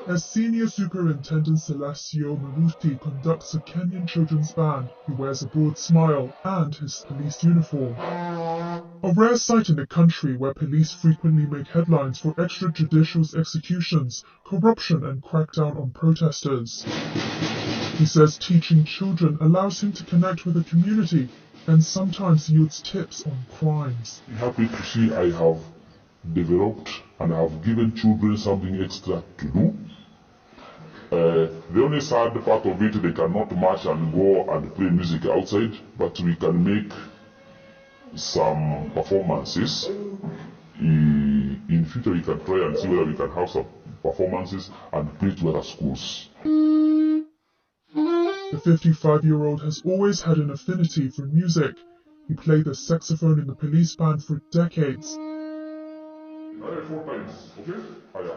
As Senior Superintendent Celestio Maruti conducts a Kenyan children's band, he wears a broad smile and his police uniform. A rare sight in a country where police frequently make headlines for extrajudicial executions, corruption and crackdown on protesters. He says teaching children allows him to connect with the community and sometimes yields tips on crimes. I'm happy to see I have developed and I have given children something extra to do. The only sad part of it, they cannot march and go and play music outside, but we can make some performances. In future we can try and see whether we can have some performances and play to other schools. The 55-year-old has always had an affinity for music. He played the saxophone in the police band for decades.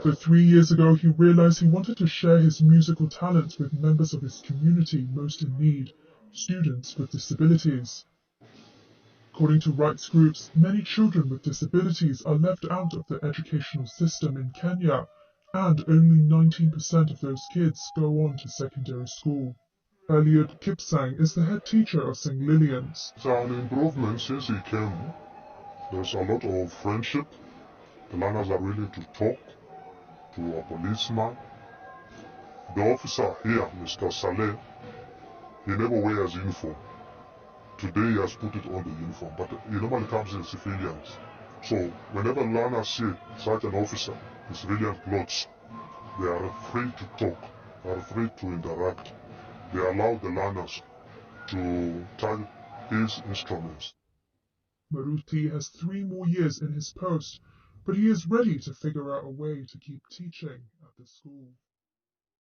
But 3 years ago, he realized he wanted to share his musical talents with members of his community most in need, students with disabilities. According to rights groups, many children with disabilities are left out of the educational system in Kenya, and only 19% of those kids go on to secondary school. Eliud Kipsang is the head teacher of St. Lillian's. It's an improvement since he came. There's a lot of friendship. The learners are willing to talk to a policeman. The officer here, Mr. Saleh, he never wears uniform. Today he has put it on the uniform, but he normally comes in civilians. So whenever learners see such an officer in civilian clothes, they are afraid to talk, they are afraid to interact. They allow the learners to touch his instruments. Maruti has 3 more years in his post, but he is ready to figure out a way to keep teaching at the school.